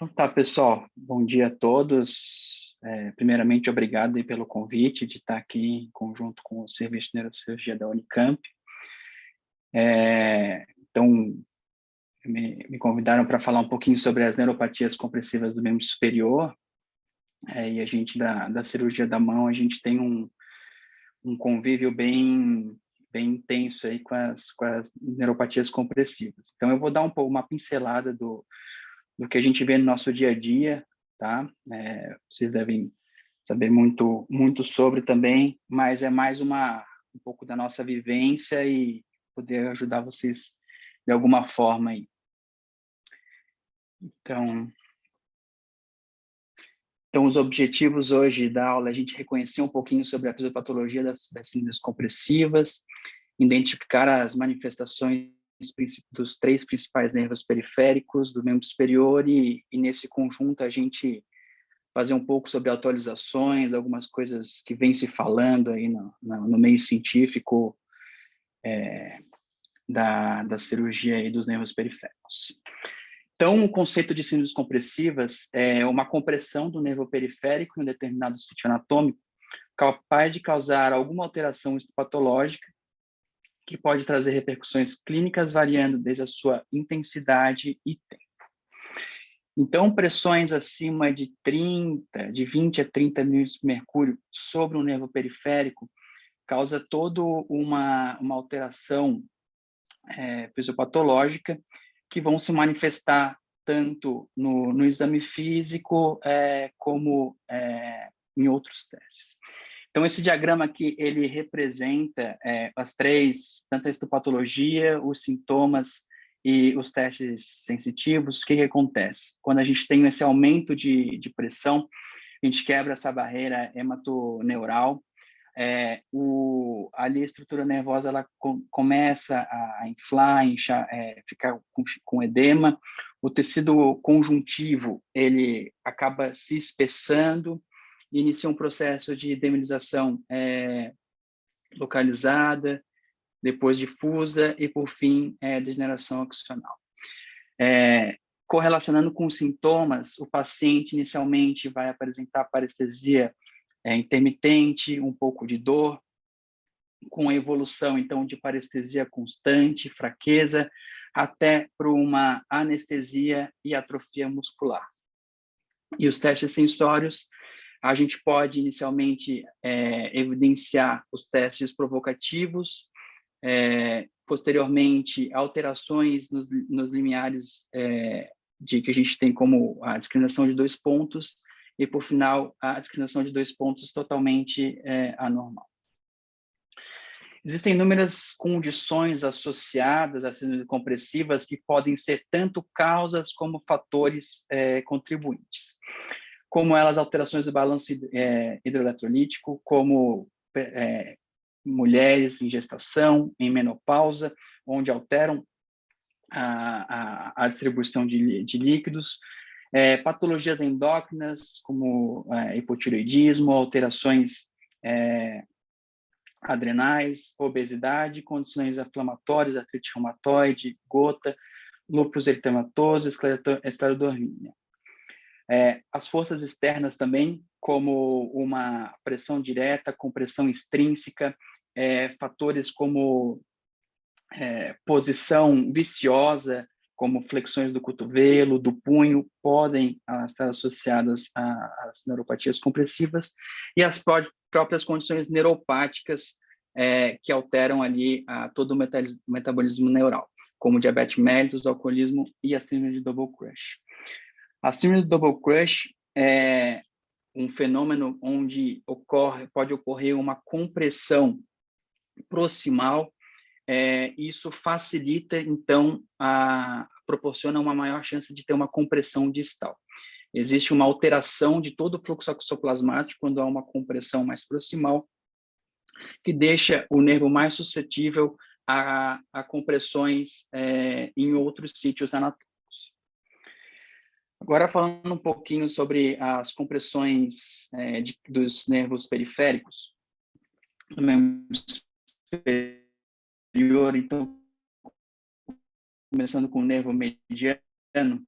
Então tá, pessoal. Bom dia a todos. Primeiramente, obrigado aí pelo convite de estar aqui em conjunto com o Serviço de Neurocirurgia da Unicamp. Então, me convidaram para falar um pouquinho sobre as neuropatias compressivas do membro superior. E a gente, da cirurgia da mão, a gente tem um convívio bem intenso aí com as neuropatias compressivas. Então, eu vou dar uma pincelada do que a gente vê no nosso dia a dia, tá? Vocês devem saber muito sobre também, mas é mais um pouco da nossa vivência e poder ajudar vocês de alguma forma aí. Então, os objetivos hoje da aula é a gente reconhecer um pouquinho sobre a fisiopatologia das síndromes compressivas, identificar as manifestações dos três principais nervos periféricos do membro superior e nesse conjunto a gente fazer um pouco sobre atualizações, algumas coisas que vem se falando aí no meio científico da cirurgia aí dos nervos periféricos. Então, o conceito de síndromes compressivas é uma compressão do nervo periférico em um determinado sítio anatômico capaz de causar alguma alteração histopatológica que pode trazer repercussões clínicas variando desde a sua intensidade e tempo. Então, pressões acima de 20 a 30 milímetros de mercúrio sobre o nervo periférico causa toda uma alteração fisiopatológica que vão se manifestar tanto no exame físico como em outros testes. Então, esse diagrama aqui, ele representa tanto a histopatologia, os sintomas e os testes sensitivos. O que acontece? Quando a gente tem esse aumento de pressão, a gente quebra essa barreira hematoneural, ali a estrutura nervosa ela começa a inflar, inchar, ficar com edema, o tecido conjuntivo ele acaba se espessando, inicia um processo de deminização localizada, depois difusa e, por fim, degeneração axonal. Correlacionando com os sintomas, o paciente inicialmente vai apresentar parestesia intermitente, um pouco de dor, com a evolução, então, de parestesia constante, fraqueza, até para uma anestesia e atrofia muscular. E os testes sensórios, a gente pode inicialmente evidenciar os testes provocativos, posteriormente alterações nos limiares que a gente tem como a discriminação de 2 pontos e, por final, a discriminação de 2 pontos totalmente anormal. Existem inúmeras condições associadas às síndromes compressivas que podem ser tanto causas como fatores contribuintes, como elas alterações do balanço hidroeletrolítico, como mulheres em gestação, em menopausa, onde alteram a distribuição de líquidos, patologias endócrinas, como hipotireoidismo, alterações adrenais, obesidade, condições inflamatórias, artrite reumatoide, gota, lúpus eritematoso, esclerodermia. As forças externas também, como uma pressão direta, compressão extrínseca, fatores como posição viciosa, como flexões do cotovelo, do punho, podem estar associadas às neuropatias compressivas, e as próprias condições neuropáticas que alteram ali todo o metabolismo neural, como diabetes mellitus, alcoolismo e a síndrome de double crush. A síndrome de double crush é um fenômeno onde pode ocorrer uma compressão proximal. Isso facilita, então, proporciona uma maior chance de ter uma compressão distal. Existe uma alteração de todo o fluxo axoplasmático quando há uma compressão mais proximal, que deixa o nervo mais suscetível a compressões em outros sítios anatômicos. Agora, falando um pouquinho sobre as compressões dos nervos periféricos, do membro superior, então, começando com o nervo mediano,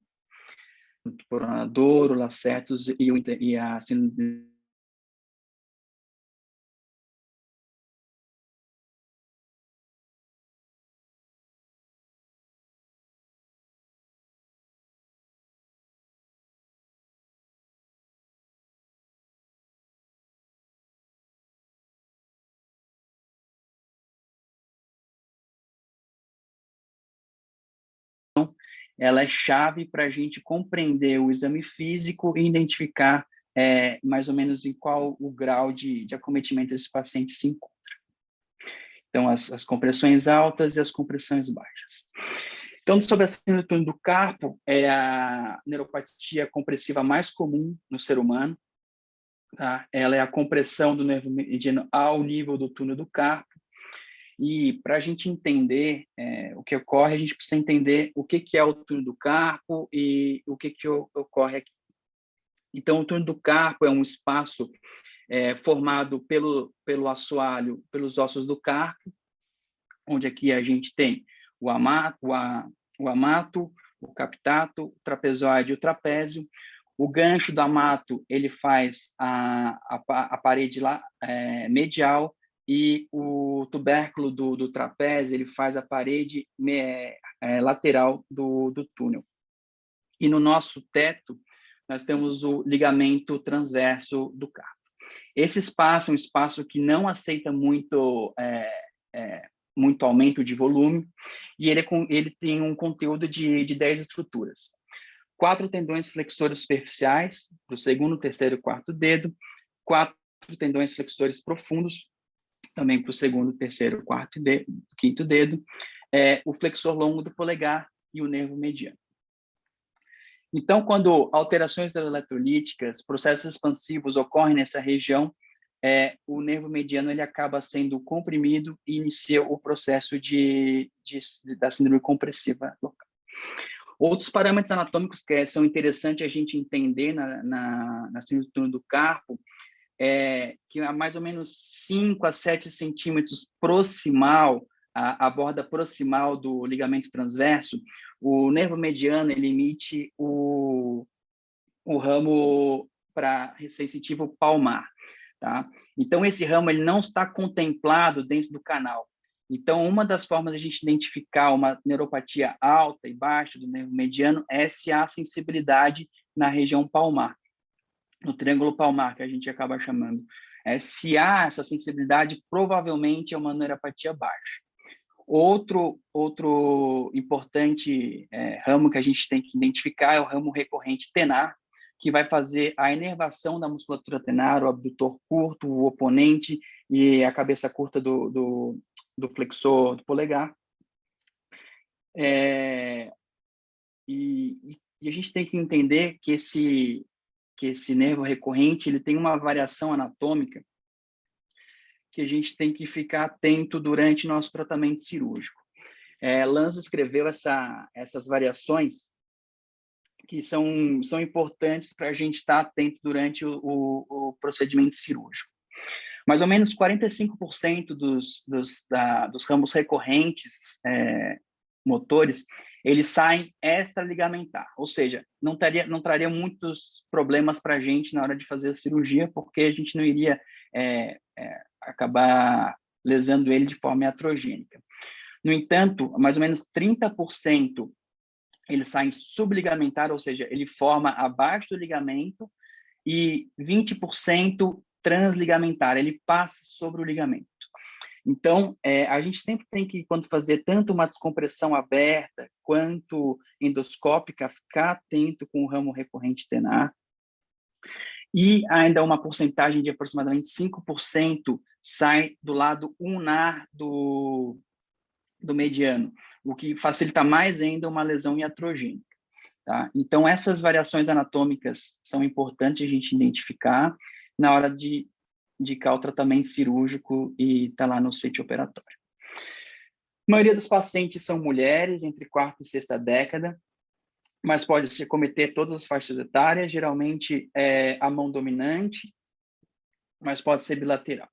turonador, o Lacertus e a síndrome. Ela é chave para a gente compreender o exame físico e identificar mais ou menos em qual o grau de acometimento esse paciente se encontra. Então, as compressões altas e as compressões baixas. Então, sobre a síndrome do túnel do carpo, é a neuropatia compressiva mais comum no ser humano. Tá? Ela é a compressão do nervo mediano ao nível do túnel do carpo. E para a gente entender o que ocorre, a gente precisa entender o que é o túnel do carpo e o que ocorre aqui. Então, o túnel do carpo é um espaço formado pelo assoalho, pelos ossos do carpo, onde aqui a gente tem o amato, o captato, o trapezoide e o trapézio. O gancho do amato, ele faz a parede medial, e o tubérculo do trapézio, ele faz a parede lateral do túnel. E no nosso teto, nós temos o ligamento transverso do carpo. Esse espaço é um espaço que não aceita muito aumento de volume, e ele tem um conteúdo de 10 estruturas. 4 tendões flexores superficiais, do segundo, terceiro e quarto dedo, 4 tendões flexores profundos, também para o segundo, terceiro, quarto e quinto dedo, o flexor longo do polegar e o nervo mediano. Então, quando alterações eletrolíticas, processos expansivos ocorrem nessa região, o nervo mediano ele acaba sendo comprimido e inicia o processo da síndrome compressiva local. Outros parâmetros anatômicos que são interessantes a gente entender na síndrome do túnel do carpo que a mais ou menos 5 a 7 centímetros proximal, a borda proximal do ligamento transverso, o nervo mediano ele emite o ramo sensitivo palmar. Tá? Então, esse ramo ele não está contemplado dentro do canal. Então, uma das formas de a gente identificar uma neuropatia alta e baixa do nervo mediano é se há sensibilidade na região palmar, no triângulo palmar, que a gente acaba chamando. Se há essa sensibilidade, provavelmente é uma neuropatia baixa. Outro importante ramo que a gente tem que identificar é o ramo recorrente tenar, que vai fazer a inervação da musculatura tenar, o abdutor curto, o oponente e a cabeça curta do flexor do polegar. E a gente tem que entender que esse nervo recorrente ele tem uma variação anatômica que a gente tem que ficar atento durante nosso tratamento cirúrgico. Lanza escreveu essas variações que são importantes para a gente estar atento durante o procedimento cirúrgico. Mais ou menos 45% dos ramos recorrentes motores, eles saem extraligamentares, ou seja, não traria muitos problemas para a gente na hora de fazer a cirurgia, porque a gente não iria acabar lesando ele de forma iatrogênica. No entanto, mais ou menos 30% ele sai subligamentar, ou seja, ele forma abaixo do ligamento, e 20% transligamentar, ele passa sobre o ligamento. Então, a gente sempre tem que, quando fazer tanto uma descompressão aberta quanto endoscópica, ficar atento com o ramo recorrente tenar. E ainda uma porcentagem de aproximadamente 5% sai do lado ulnar do mediano, o que facilita mais ainda uma lesão iatrogênica. Tá? Então, essas variações anatômicas são importantes a gente identificar na hora de indicar o tratamento cirúrgico e está lá no sítio operatório. A maioria dos pacientes são mulheres, entre quarta e sexta década, mas pode se cometer todas as faixas etárias, geralmente a mão dominante, mas pode ser bilateral.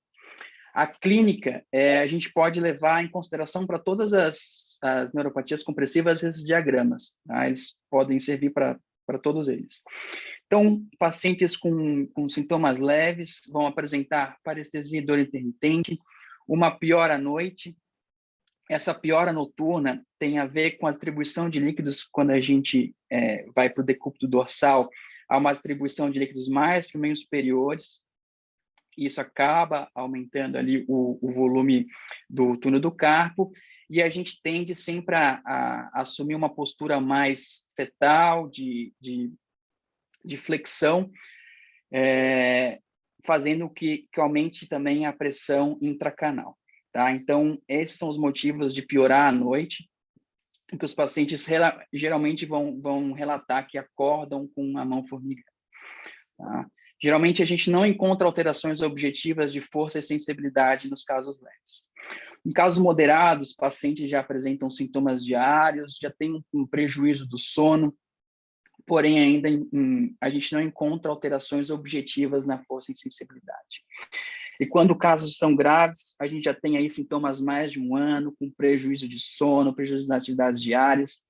A clínica, a gente pode levar em consideração para todas as neuropatias compressivas esses diagramas. Tá? Eles podem servir para para todos eles. Então, pacientes com sintomas leves vão apresentar parestesia e dor intermitente, uma piora à noite. Essa piora noturna tem a ver com a distribuição de líquidos quando a gente vai para o decúbito dorsal, há uma distribuição de líquidos mais para os meios superiores, isso acaba aumentando ali o volume do túnel do carpo, e a gente tende sempre a assumir uma postura mais fetal, de flexão, fazendo que aumente também a pressão intracanal. Tá? Então, esses são os motivos de piorar à noite, que os pacientes geralmente vão relatar que acordam com a mão formigando. Tá? Geralmente, a gente não encontra alterações objetivas de força e sensibilidade nos casos leves. Em casos moderados, pacientes já apresentam sintomas diários, já tem um prejuízo do sono, porém, ainda a gente não encontra alterações objetivas na força e sensibilidade. E quando casos são graves, a gente já tem aí sintomas mais de um ano, com prejuízo de sono, prejuízo nas atividades diárias.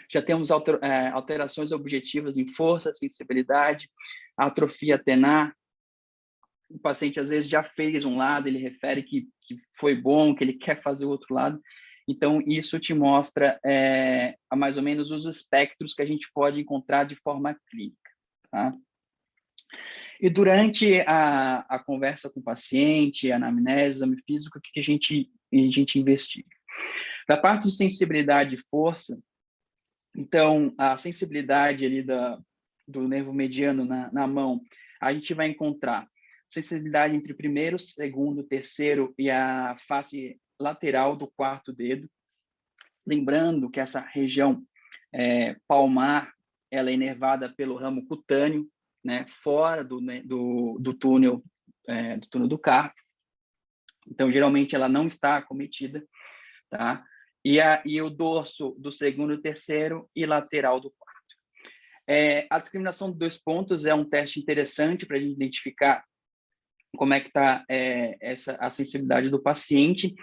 Já temos alterações objetivas em força, sensibilidade, atrofia tenar. O paciente, às vezes, já fez um lado, ele refere que foi bom, que ele quer fazer o outro lado. Então, isso te mostra mais ou menos os espectros que a gente pode encontrar de forma clínica. Tá? E durante a conversa com o paciente, a anamnese, exame físico, o que a gente investiga? Da parte de sensibilidade e força, então, a sensibilidade ali do nervo mediano na mão, a gente vai encontrar sensibilidade entre o primeiro, segundo, terceiro e a face lateral do quarto dedo. Lembrando que essa região palmar, ela é inervada pelo ramo cutâneo, né, fora do túnel do carpo. Então, geralmente, ela não está acometida, tá? E o dorso do segundo, terceiro e lateral do quarto. A discriminação de 2 pontos é um teste interessante para a gente identificar como é que está a sensibilidade do paciente.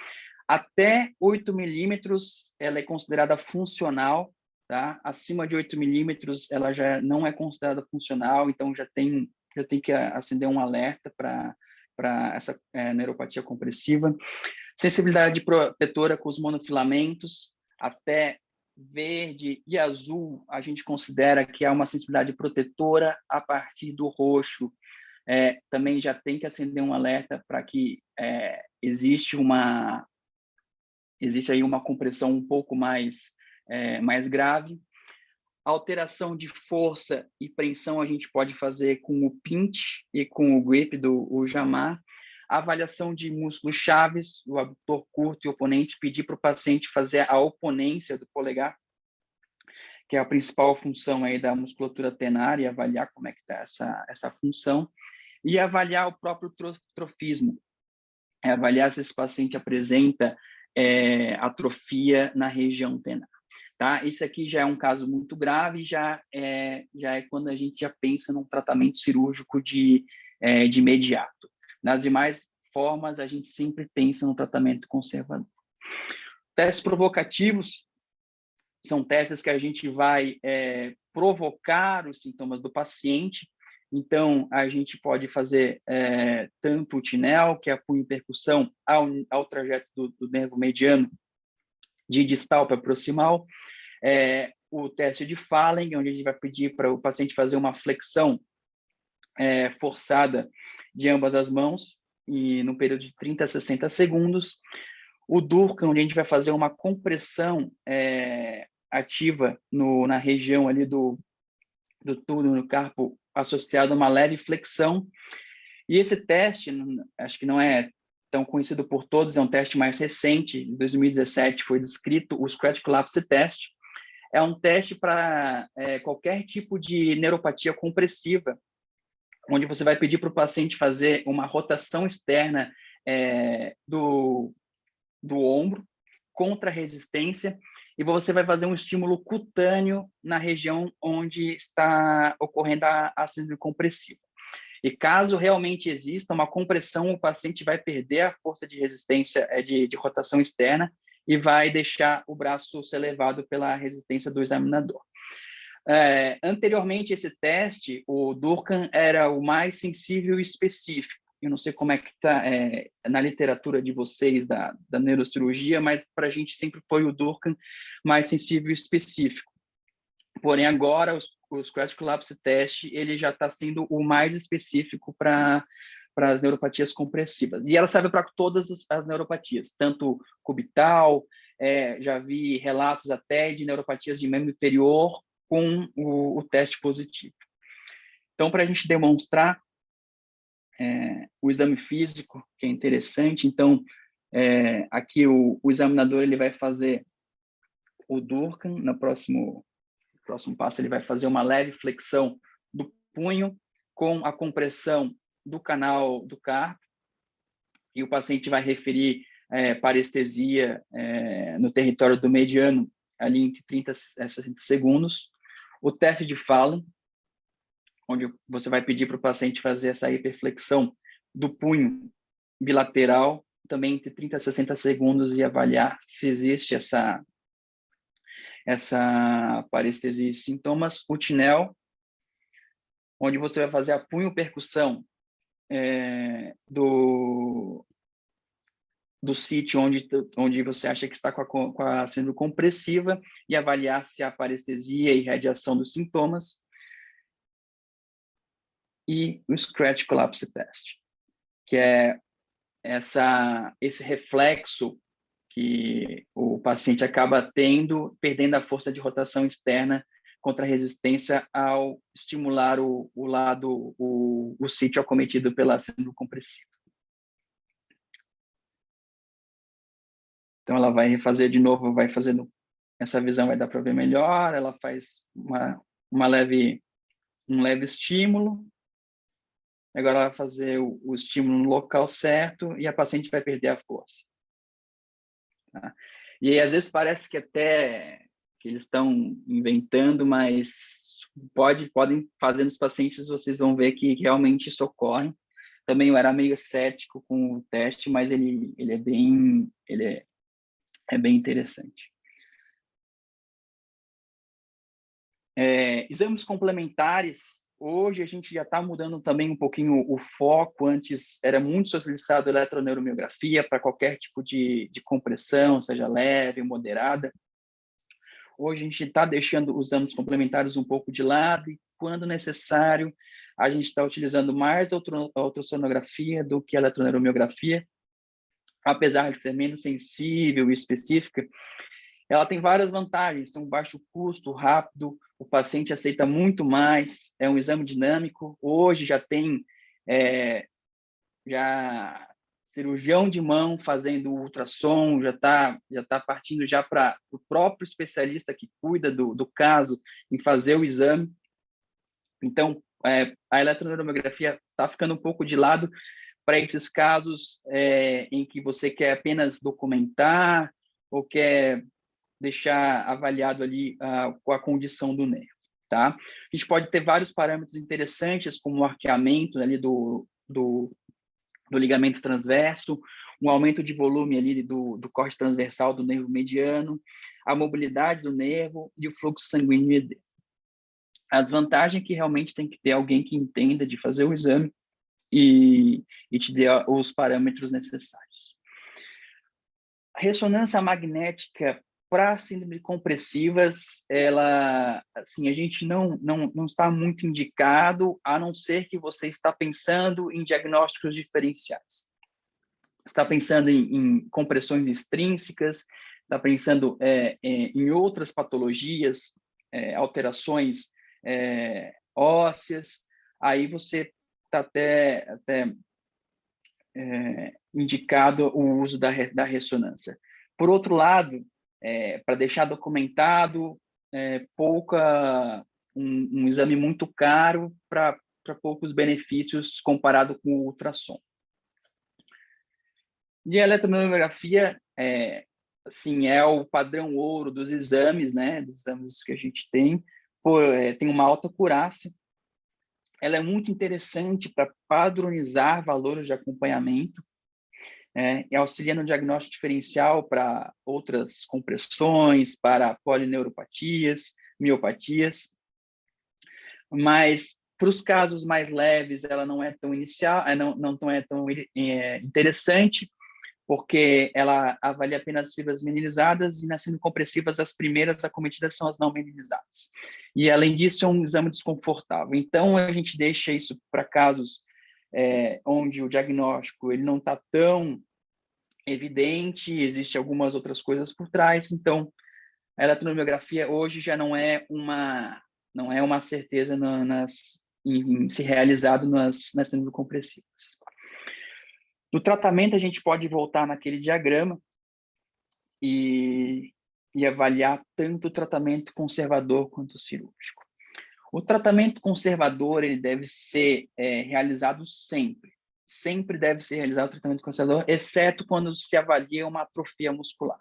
Até 8 milímetros, ela é considerada funcional, tá? Acima de 8 milímetros, ela já não é considerada funcional, então já tem que acender um alerta para essa neuropatia compressiva. Sensibilidade protetora com os monofilamentos, até verde e azul, a gente considera que há uma sensibilidade protetora. A partir do roxo, também já tem que acender um alerta para que existe aí uma compressão um pouco mais grave. A alteração de força e pressão a gente pode fazer com o pinch e com o grip do Jamar. A avaliação de músculos chaves, o abdutor curto e o oponente, pedir para o paciente fazer a oponência do polegar, que é a principal função aí da musculatura tenária, e avaliar como é que está essa função, e avaliar o próprio trofismo, avaliar se esse paciente apresenta atrofia na região tenar. Tá? Isso aqui já é um caso muito grave, já é quando a gente já pensa num tratamento cirúrgico de imediato. Nas demais formas, a gente sempre pensa no tratamento conservador. Testes provocativos são testes que a gente vai provocar os sintomas do paciente. Então, a gente pode fazer tanto o TINEL, que é a punho-percussão, ao trajeto do nervo mediano, de distal para proximal. O teste de Fallen, onde a gente vai pedir para o paciente fazer uma flexão forçada de ambas as mãos, e no período de 30 a 60 segundos. O Durkheim, onde a gente vai fazer uma compressão ativa na região ali do túnel no carpo, associado a uma leve flexão. E esse teste, acho que não é tão conhecido por todos, é um teste mais recente, em 2017 foi descrito o Scratch Collapse Test. É um teste para qualquer tipo de neuropatia compressiva, onde você vai pedir para o paciente fazer uma rotação externa do ombro contra a resistência, e você vai fazer um estímulo cutâneo na região onde está ocorrendo a síndrome compressiva. E caso realmente exista uma compressão, o paciente vai perder a força de resistência de rotação externa e vai deixar o braço ser levado pela resistência do examinador. Anteriormente, esse teste, o Durkheim era o mais sensível e específico. Eu não sei como é que está na literatura de vocês da neurocirurgia, mas para a gente sempre foi o Durkheim mais sensível e específico. Porém, agora o Scratch Collapse Test ele já está sendo o mais específico para as neuropatias compressivas. E ela serve para todas as neuropatias, tanto cubital, já vi relatos até de neuropatias de membro inferior com o teste positivo. Então, para a gente demonstrar o exame físico, que é interessante, então, aqui o examinador ele vai fazer o Durkheim, no próximo passo ele vai fazer uma leve flexão do punho com a compressão do canal do carpo, e o paciente vai referir parestesia no território do mediano, ali entre 30 a 60 segundos. O teste de Fallon, onde você vai pedir para o paciente fazer essa hiperflexão do punho bilateral, também entre 30 a 60 segundos, e avaliar se existe essa parestesia e sintomas. O Tinel, onde você vai fazer a punho-percussão do sítio onde você acha que está com a síndrome compressiva e avaliar se há parestesia e radiação dos sintomas. E o Scratch Collapse Test, que é esse reflexo que o paciente acaba perdendo a força de rotação externa contra a resistência ao estimular o sítio acometido pela síndrome compressiva. Então, ela vai refazer de novo, vai fazendo essa visão, vai dar para ver melhor, ela faz um leve estímulo, agora ela vai fazer o estímulo no local certo e a paciente vai perder a força. Tá? E aí, às vezes parece que até que eles estão inventando, mas podem fazer nos pacientes, vocês vão ver que realmente isso ocorre. Também eu era meio cético com o teste, mas ele é bem interessante. Exames complementares, hoje a gente já está mudando também um pouquinho o foco. Antes era muito solicitado eletroneuromiografia para qualquer tipo de compressão, seja leve, moderada. Hoje a gente está deixando os exames complementares um pouco de lado e, quando necessário, a gente está utilizando mais a ultrassonografia do que a eletroneuromiografia, apesar de ser menos sensível e específica. Ela tem várias vantagens, são baixo custo, rápido, o paciente aceita muito mais, é um exame dinâmico. Hoje já tem cirurgião de mão fazendo ultrassom, já tá partindo já para o próprio especialista que cuida do caso em fazer o exame. Então, a eletroneuromiografia está ficando um pouco de lado para esses casos em que você quer apenas documentar ou quer deixar avaliado ali com a condição do nervo, tá? A gente pode ter vários parâmetros interessantes, como o arqueamento ali do ligamento transverso, um aumento de volume ali do corte transversal do nervo mediano, a mobilidade do nervo e o fluxo sanguíneo edema. A desvantagem é que realmente tem que ter alguém que entenda de fazer o exame e te dê os parâmetros necessários. A ressonância magnética para síndrome compressivas, ela, assim, a gente não está muito indicado, a não ser que você está pensando em diagnósticos diferenciais. Está pensando em compressões extrínsecas, está pensando em outras patologias, alterações ósseas, aí você está até indicado o uso da ressonância. Por outro lado, para deixar documentado, um exame muito caro para poucos benefícios comparado com o ultrassom. E a eletromiografia assim, é o padrão ouro dos exames, né? Dos exames que a gente tem. Tem uma alta acurácia. Ela é muito interessante para padronizar valores de acompanhamento, e auxilia no diagnóstico diferencial para outras compressões, para polineuropatias, miopatias. mas para os casos mais leves, ela não é tão interessante, porque ela avalia apenas as fibras meninizadas e nas semicompressivas as primeiras acometidas são as não meninizadas. E, além disso, é um exame desconfortável. Então, a gente deixa isso para casos onde o diagnóstico ele não está tão evidente, existe algumas outras coisas por trás, então a eletromiografia hoje já não é uma certeza em se realizado nas semicompressivas. No tratamento, a gente pode voltar naquele diagrama e avaliar tanto o tratamento conservador quanto o cirúrgico. O tratamento conservador ele deve ser realizado sempre. Sempre deve ser realizado o tratamento conservador, exceto quando se avalia uma atrofia muscular.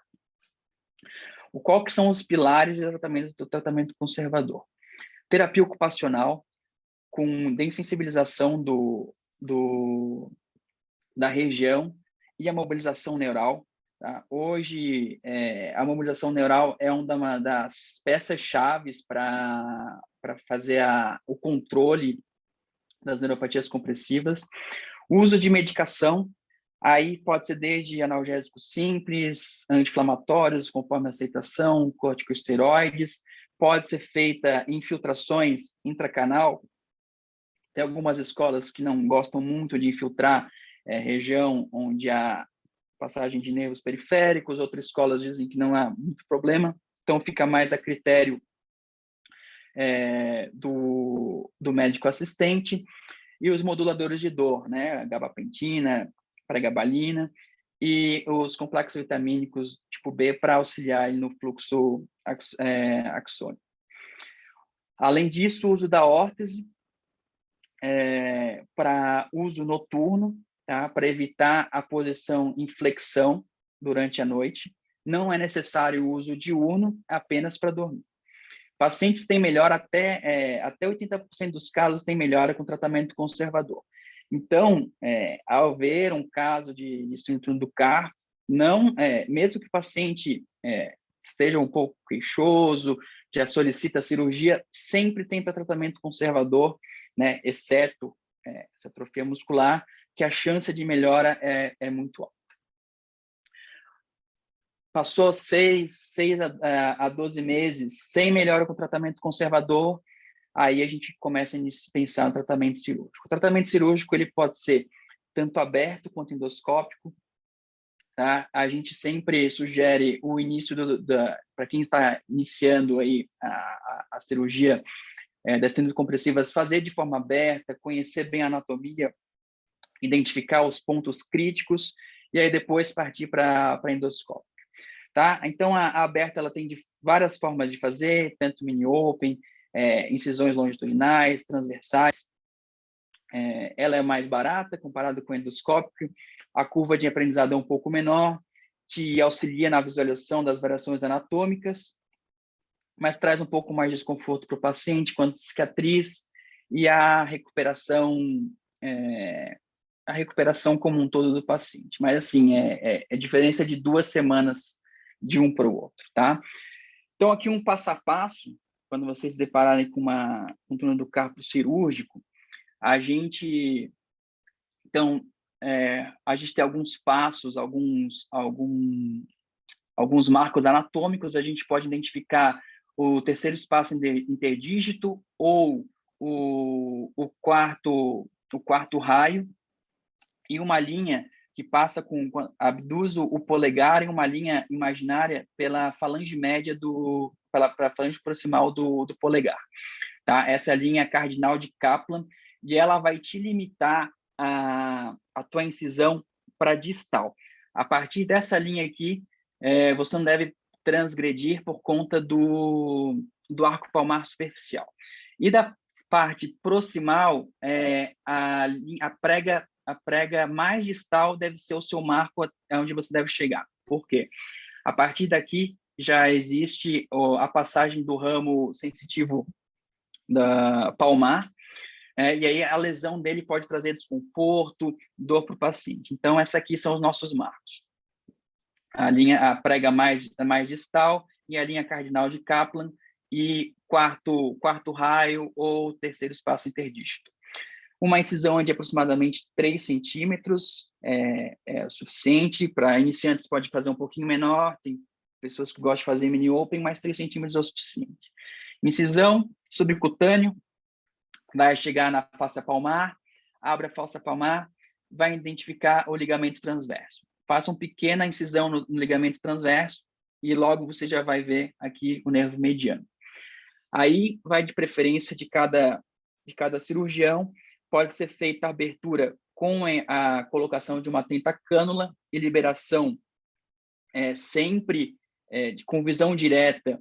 Qual que são os pilares do tratamento conservador? Terapia ocupacional, com desensibilização da região e a mobilização neural. Tá? Hoje, a mobilização neural é uma das peças-chave para fazer o controle das neuropatias compressivas. O uso de medicação, aí pode ser desde analgésicos simples, anti-inflamatórios, conforme a aceitação, corticosteroides, pode ser feita infiltrações intracanal. Tem algumas escolas que não gostam muito de infiltrar região onde há passagem de nervos periféricos, outras escolas dizem que não há muito problema, então fica mais a critério do médico assistente. E os moduladores de dor, né, gabapentina, pregabalina, e os complexos vitamínicos tipo B para auxiliar no fluxo axônico. Além disso, o uso da órtese para uso noturno, tá? Para evitar a posição em flexão durante a noite. Não é necessário o uso diurno, apenas para dormir. Pacientes têm melhora até 80% dos casos têm melhora com tratamento conservador. Então, ao ver um caso de síndrome do carpo, mesmo que o paciente esteja um pouco queixoso, já solicita cirurgia, sempre tenta tratamento conservador, né, exceto essa atrofia muscular, que a chance de melhora é muito alta. Passou 6 a 12 meses sem melhora com tratamento conservador, aí a gente começa a pensar no tratamento cirúrgico. O tratamento cirúrgico ele pode ser tanto aberto quanto endoscópico. Tá? A gente sempre sugere o início para quem está iniciando aí a cirurgia das tendões compressivas, fazer de forma aberta, conhecer bem a anatomia, identificar os pontos críticos e aí depois partir para endoscópio. Tá? Então, a aberta ela tem várias formas de fazer, tanto mini-open, incisões longitudinais, transversais. Ela é mais barata comparada com o endoscópico, a curva de aprendizado é um pouco menor, te auxilia na visualização das variações anatômicas, mas traz um pouco mais de desconforto para o paciente quanto à cicatriz e a recuperação como um todo do paciente. Mas, assim, é diferença de 2 semanas de um para o outro, tá? Então, aqui um passo a passo, quando vocês se depararem com um túnel do carpo cirúrgico, a gente tem alguns passos, alguns marcos anatômicos. A gente pode identificar o terceiro espaço interdígito ou o quarto raio e uma linha que passa abduz o polegar em uma linha imaginária pela falange média pela falange proximal do polegar. Tá? Essa é a linha cardinal de Kaplan e ela vai te limitar a tua incisão para distal. A partir dessa linha aqui, você não deve transgredir por conta do arco palmar superficial. E da parte proximal, a prega mais distal deve ser o seu marco onde você deve chegar. Por quê? A partir daqui já existe a passagem do ramo sensitivo da palmar, e aí a lesão dele pode trazer desconforto, dor para o paciente. Então, essa aqui são os nossos marcos. A prega mais distal e a linha cardinal de Kaplan, e quarto raio ou terceiro espaço interdígito. Uma incisão de aproximadamente 3 centímetros é o suficiente. Para iniciantes pode fazer um pouquinho menor, tem pessoas que gostam de fazer mini open, mas 3 centímetros é o suficiente. Incisão subcutâneo, vai chegar na face palmar, abre a face palmar, vai identificar o ligamento transverso. Faça uma pequena incisão no ligamento transverso e logo você já vai ver aqui o nervo mediano. Aí vai de preferência de cada cirurgião, pode ser feita a abertura com a colocação de uma atenta cânula e liberação sempre com visão direta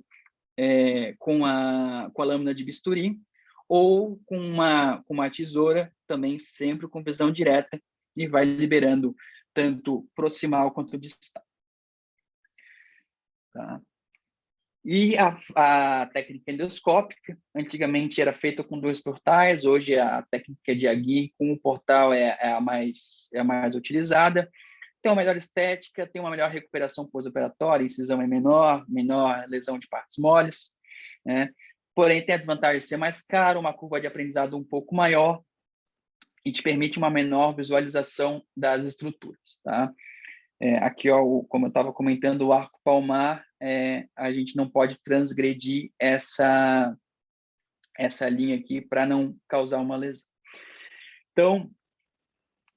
com a lâmina de bisturi, ou com uma tesoura, também sempre com visão direta, e vai liberando tanto proximal quanto distal. Tá? E a técnica endoscópica, antigamente era feita com 2 portais, hoje a técnica de Agui com o portal é a mais utilizada. Tem uma melhor estética, tem uma melhor recuperação pós-operatória, incisão é menor lesão de partes moles, né? Porém, tem a desvantagem de ser mais caro, uma curva de aprendizado um pouco maior e te permite uma menor visualização das estruturas, tá? Aqui, ó, como eu estava comentando, o arco palmar, a gente não pode transgredir essa linha aqui para não causar uma lesão. Então,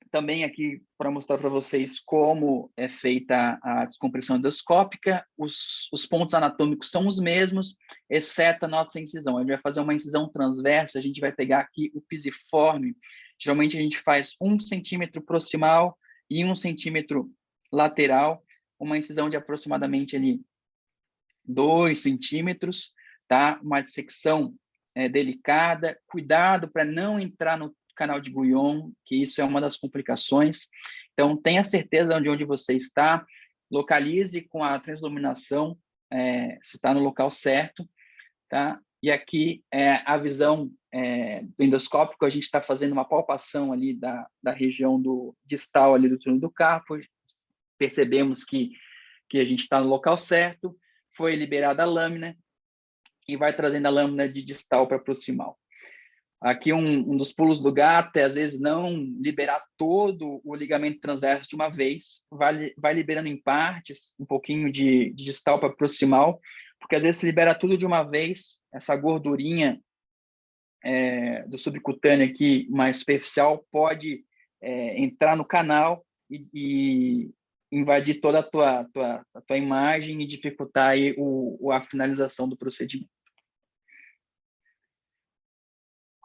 também aqui para mostrar para vocês como é feita a descompressão endoscópica, os pontos anatômicos são os mesmos, exceto a nossa incisão. A gente vai fazer uma incisão transversa, a gente vai pegar aqui o pisiforme. Geralmente a gente faz 1 centímetro proximal e 1 centímetro lateral, uma incisão de aproximadamente ali 2 centímetros, tá? Uma dissecção delicada, cuidado para não entrar no canal de Guyon, que isso é uma das complicações. Então, tenha certeza de onde você está, localize com a transluminação se está no local certo, tá? E aqui a visão do endoscópico, a gente está fazendo uma palpação ali da região do distal ali do túnel do carpo, percebemos que a gente está no local certo, foi liberada a lâmina e vai trazendo a lâmina de distal para proximal. Aqui um dos pulos do gato é, às vezes, não liberar todo o ligamento transverso de uma vez, vai liberando em partes, um pouquinho de distal para proximal, porque às vezes se libera tudo de uma vez, essa gordurinha do subcutâneo aqui, mais superficial, pode entrar no canal e invadir toda a tua imagem e dificultar aí a finalização do procedimento.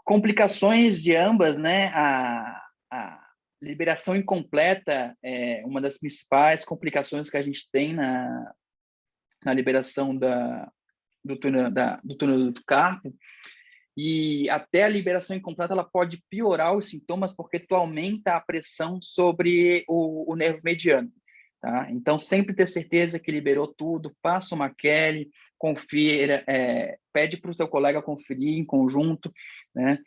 Complicações de ambas, né? A liberação incompleta é uma das principais complicações que a gente tem na liberação do túnel do carpo, e até a liberação incompleta ela pode piorar os sintomas porque tu aumenta a pressão sobre o nervo mediano, tá? Então, sempre ter certeza que liberou tudo, passa uma Kelly, confira, pede para o seu colega conferir em conjunto, né?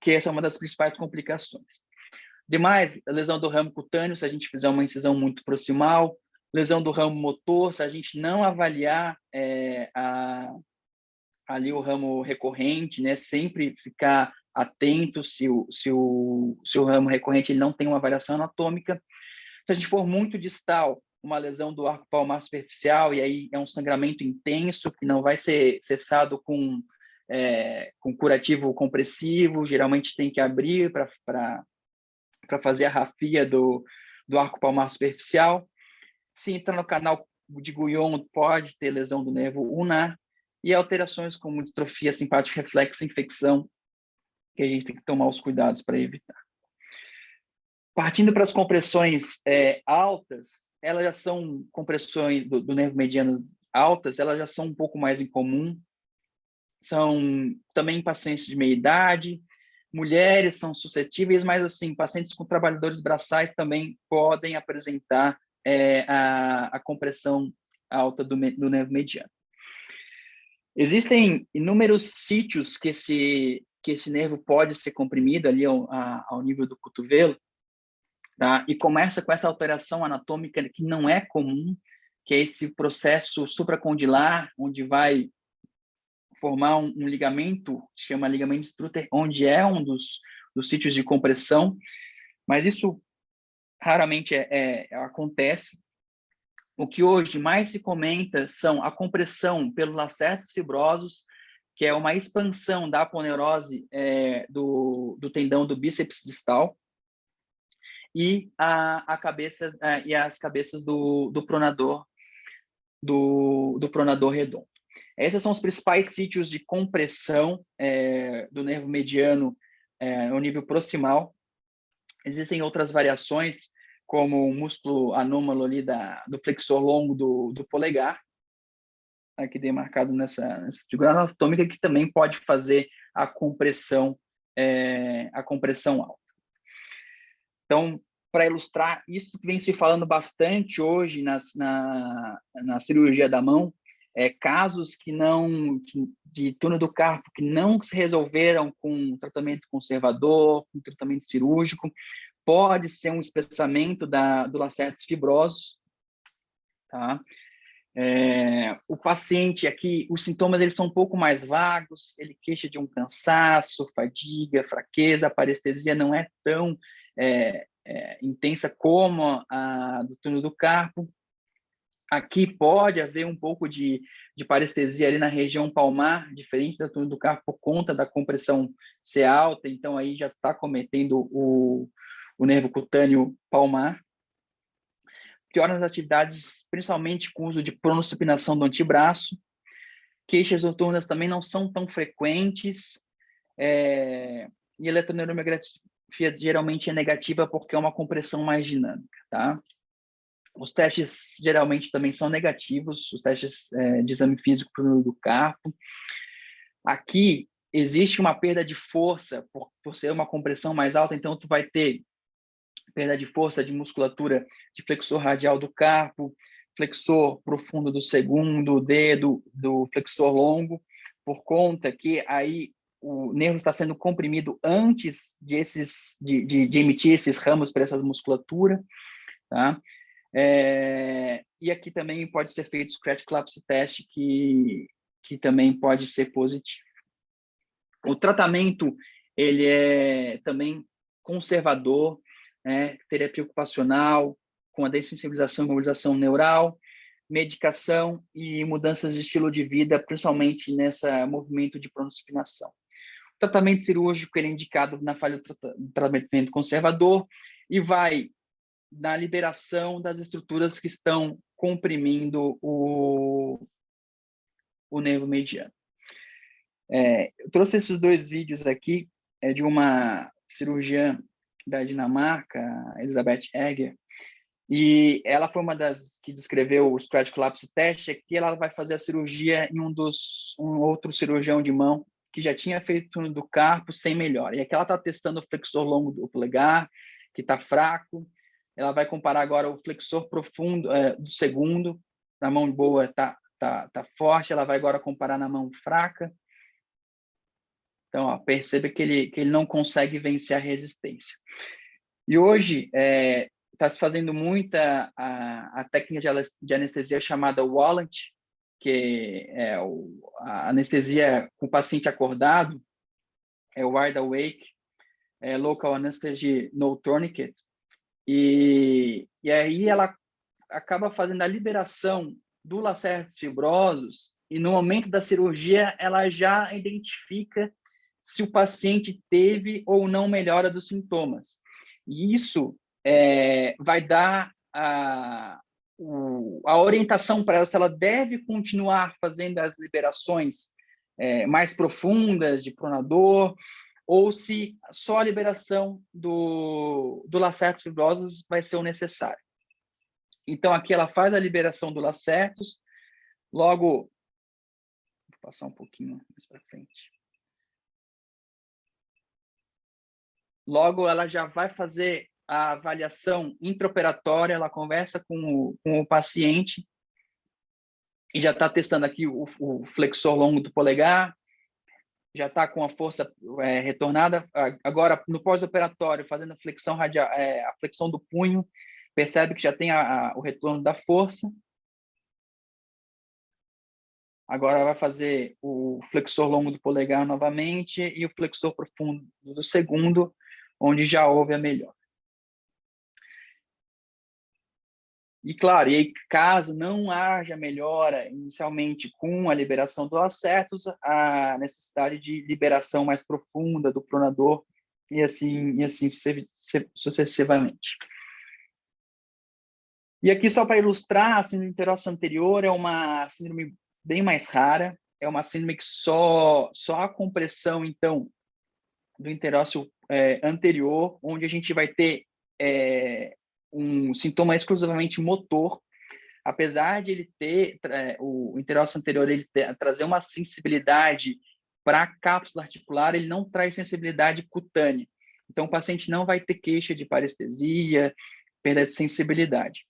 Que essa é uma das principais complicações. Demais, a lesão do ramo cutâneo, se a gente fizer uma incisão muito proximal, lesão do ramo motor, se a gente não avaliar ali o ramo recorrente, né? Sempre ficar atento se o ramo recorrente ele não tem uma variação anatômica. Se a gente for muito distal, uma lesão do arco palmar superficial, e aí é um sangramento intenso, que não vai ser cessado com curativo compressivo, geralmente tem que abrir para fazer a rafia do arco palmar superficial. Se entrar no canal de Guyon, pode ter lesão do nervo ulnar, e alterações como distrofia simpática reflexa, infecção, que a gente tem que tomar os cuidados para evitar. Partindo para as compressões altas, elas já são compressões do nervo mediano altas, elas já são um pouco mais incomum, são também pacientes de meia idade, mulheres são suscetíveis, mas assim, pacientes com trabalhadores braçais também podem apresentar a compressão alta do nervo mediano. Existem inúmeros sítios que esse nervo pode ser comprimido ali ao nível do cotovelo, tá? E começa com essa alteração anatômica que não é comum, que é esse processo supracondilar, onde vai formar um ligamento, que chama ligamento Strutter, onde é um dos sítios de compressão, mas isso raramente acontece. O que hoje mais se comenta são a compressão pelos lacertos fibrosos, que é uma expansão da aponeurose do tendão do bíceps distal, e a cabeça e as cabeças do pronador redondo. Esses são os principais sítios de compressão do nervo mediano no nível proximal. Existem outras variações, como o músculo anômalo ali do flexor longo do polegar, aqui demarcado nessa figura anatômica, que também pode fazer a compressão alta. Então, para ilustrar, isso que vem se falando bastante hoje na cirurgia da mão, casos de túnel do carpo que não se resolveram com tratamento conservador, com tratamento cirúrgico, pode ser um espessamento do lacertos fibrosos, tá? O paciente aqui, os sintomas eles são um pouco mais vagos, ele queixa de um cansaço, fadiga, fraqueza, a parestesia não é tão intensa como a do túnel do carpo. Aqui pode haver um pouco de parestesia ali na região palmar, diferente do túnel do carpo por conta da compressão ser alta, então aí já está cometendo o nervo cutâneo palmar. Piora nas atividades, principalmente com o uso de pronossupinação do antebraço. Queixas noturnas também não são tão frequentes. E eletroneuromiografia geralmente é negativa porque é uma compressão mais dinâmica, tá? Os testes geralmente também são negativos, os testes de exame físico do carpo. Aqui existe uma perda de força por ser uma compressão mais alta, então tu vai ter perda de força de musculatura de flexor radial do carpo, flexor profundo do segundo dedo, do flexor longo, por conta que aí o nervo está sendo comprimido antes de emitir esses ramos para essa musculatura, tá? E aqui também pode ser feito o Scratch Collapse Test, que também pode ser positivo. O tratamento, ele é também conservador, terapia ocupacional, com a dessensibilização e mobilização neural, medicação e mudanças de estilo de vida, principalmente nesse movimento de pronossupinação. O tratamento cirúrgico ele é indicado na falha do tratamento conservador e vai na liberação das estruturas que estão comprimindo o nervo mediano. Eu trouxe esses dois vídeos aqui, de uma cirurgiã da Dinamarca, Elisabeth Egger, e ela foi uma das que descreveu o Scratch Collapse Test. Aqui ela vai fazer a cirurgia em um outro cirurgião de mão que já tinha feito do carpo sem melhora. E aqui ela está testando o flexor longo do polegar, que está fraco. Ela vai comparar agora o flexor profundo do segundo, na mão boa está forte, ela vai agora comparar na mão fraca. Então, perceba que ele não consegue vencer a resistência. E hoje está se fazendo muita a técnica de anestesia chamada Wallant, que é a anestesia com o paciente acordado, o wide awake, local anesthesia no tourniquet, e aí ela acaba fazendo a liberação do lacertos fibrosos, e no momento da cirurgia ela já identifica se o paciente teve ou não melhora dos sintomas. E isso vai dar a orientação para ela se ela deve continuar fazendo as liberações mais profundas de pronador, ou se só a liberação do lacertos fibrosos vai ser o necessário. Então, aqui ela faz a liberação do lacertos, logo, vou passar um pouquinho mais para frente. Logo, ela já vai fazer a avaliação intraoperatória, ela conversa com o paciente e já está testando aqui o flexor longo do polegar, já está com a força retornada. Agora, no pós-operatório, fazendo a flexão radial, a flexão do punho, percebe que já tem o retorno da força. Agora vai fazer o flexor longo do polegar novamente e o flexor profundo do segundo, onde já houve a melhora. E claro, e aí, caso não haja melhora inicialmente com a liberação dos acertos, a necessidade de liberação mais profunda do pronador e assim sucessivamente. E aqui, só para ilustrar, a síndrome do interósseo anterior é uma síndrome bem mais rara, é uma síndrome que só a compressão, então, do interósseo anterior, onde a gente vai ter um sintoma exclusivamente motor, apesar de ele ter, o interósseo anterior, ele trazer uma sensibilidade para a cápsula articular, ele não traz sensibilidade cutânea. Então, o paciente não vai ter queixa de parestesia, perda de sensibilidade.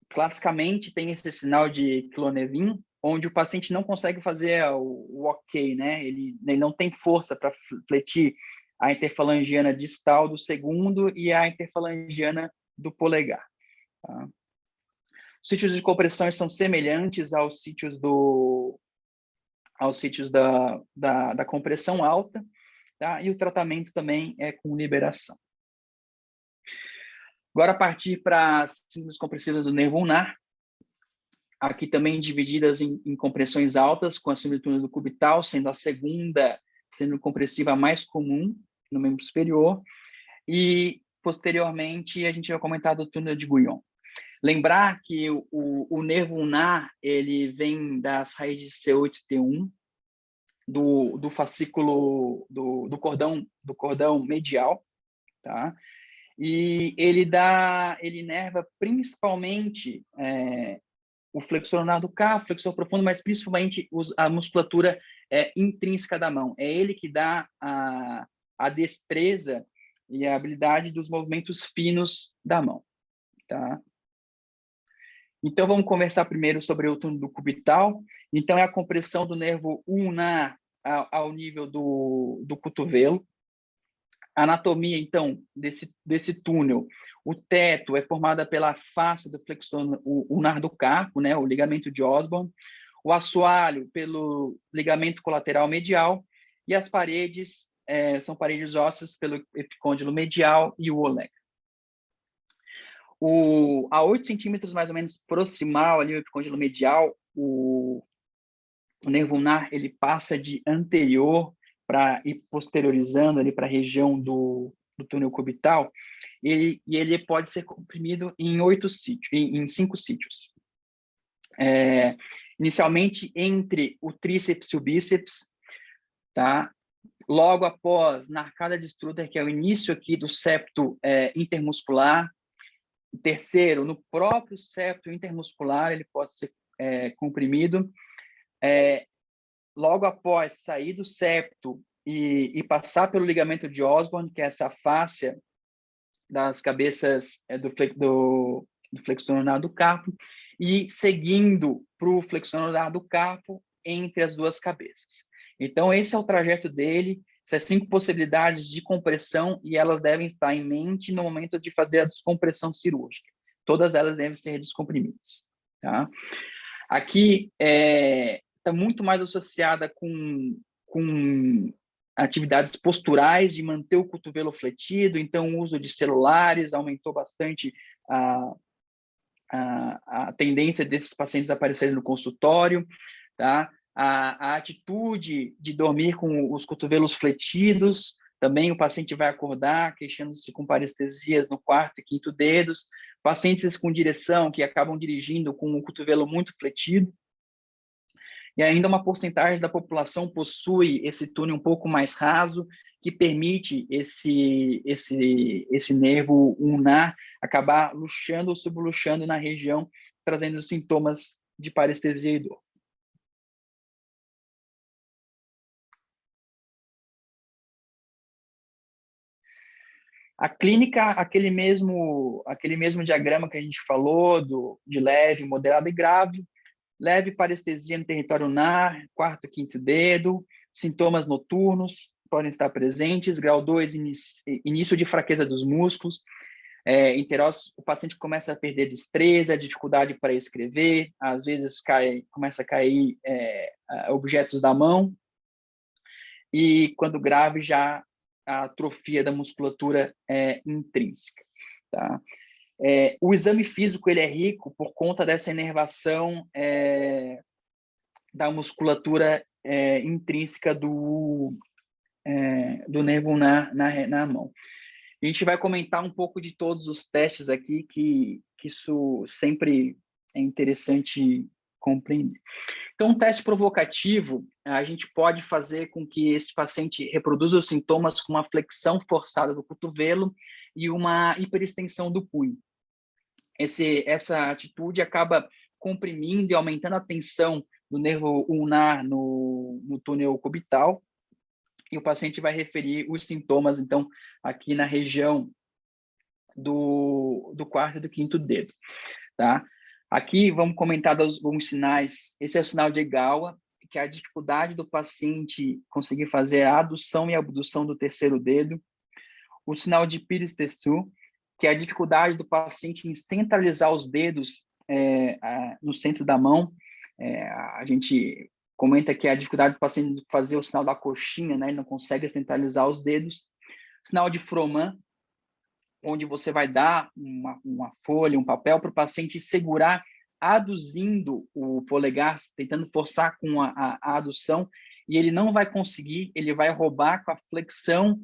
Classicamente, tem esse sinal de Clonevin, onde o paciente não consegue fazer o ok, né? Ele não tem força para fletir a interfalangiana distal do segundo e a interfalangiana do polegar. Tá? Os sítios de compressão são semelhantes aos sítios da compressão alta, tá? E o tratamento também é com liberação. Agora, partir para as síndromes compressivas do nervo ulnar, aqui também divididas em compressões altas, com a síndrome do túnel do cubital, sendo a segunda síndrome compressiva mais comum no membro superior, e, posteriormente, a gente vai comentar do túnel de Guyon. Lembrar que o nervo ulnar, ele vem das raízes C8 e T1, do fascículo, do cordão medial, tá? E ele inerva principalmente o flexor ulnar do carpo, flexor profundo, mas principalmente a musculatura intrínseca da mão. É ele que dá a destreza e a habilidade dos movimentos finos da mão, tá? Então, vamos conversar primeiro sobre o túnel do cubital. Então, é a compressão do nervo ulnar ao nível do cotovelo. A anatomia, então, desse túnel. O teto é formada pela face do flexor ulnar do carpo, né, o ligamento de Osborn. O assoalho pelo ligamento colateral medial. E as paredes são paredes ósseas pelo epicôndilo medial e o oleg. A 8 centímetros, mais ou menos, proximal ali, o epicôndilo medial, o nervo ulnar, ele passa de anterior para ir posteriorizando ali para a região do túnel cubital, e ele pode ser comprimido em 5 sítios. Inicialmente, entre o tríceps e o bíceps, tá? Logo após, na arcada de Strutter, que é o início aqui do septo intermuscular. Terceiro, no próprio septo intermuscular, ele pode ser comprimido. Logo após sair do septo e passar pelo ligamento de Osborn, que é essa fáscia das cabeças do flexor ulnar do carpo, e seguindo para o flexor ulnar do carpo entre as duas cabeças. Então, esse é o trajeto dele, essas 5 possibilidades de compressão, e elas devem estar em mente no momento de fazer a descompressão cirúrgica. Todas elas devem ser descomprimidas. Tá? Aqui está muito mais associada com atividades posturais, de manter o cotovelo fletido, então o uso de celulares aumentou bastante a tendência desses pacientes aparecerem no consultório, tá? A atitude de dormir com os cotovelos fletidos, também o paciente vai acordar queixando-se com parestesias no 4º e 5º dedos, pacientes com direção que acabam dirigindo com o cotovelo muito fletido, e ainda uma porcentagem da população possui esse túnel um pouco mais raso, que permite esse nervo ulnar acabar luxando ou subluxando na região, trazendo sintomas de parestesia e dor. A clínica, aquele mesmo diagrama que a gente falou, de leve, moderado e grave, leve parestesia no território ulnar, 4º e 5º dedo, sintomas noturnos podem estar presentes, grau 2, início de fraqueza dos músculos, Enterócitos, o paciente começa a perder destreza, dificuldade para escrever, às vezes começa a cair objetos da mão, e quando grave já a atrofia da musculatura intrínseca, tá? O exame físico ele é rico por conta dessa inervação da musculatura intrínseca do nervo na mão. A gente vai comentar um pouco de todos os testes aqui, que isso sempre é interessante compreender. Então, um teste provocativo, a gente pode fazer com que esse paciente reproduza os sintomas com uma flexão forçada do cotovelo e uma hiperextensão do punho. Essa atitude acaba comprimindo e aumentando a tensão do nervo ulnar no túnel cubital, e o paciente vai referir os sintomas, então, aqui na região do quarto e do quinto dedo, tá? Aqui vamos comentar alguns sinais. Esse é o sinal de Egawa, que é a dificuldade do paciente conseguir fazer a adução e abdução do terceiro dedo. O sinal de Pires-Tessu, que é a dificuldade do paciente em centralizar os dedos no centro da mão. A gente comenta que é a dificuldade do paciente fazer o sinal da coxinha, né? Ele não consegue centralizar os dedos. Sinal de Froment, onde você vai dar uma folha, um papel para o paciente segurar, aduzindo o polegar, tentando forçar com a adução, e ele não vai conseguir, ele vai roubar com a flexão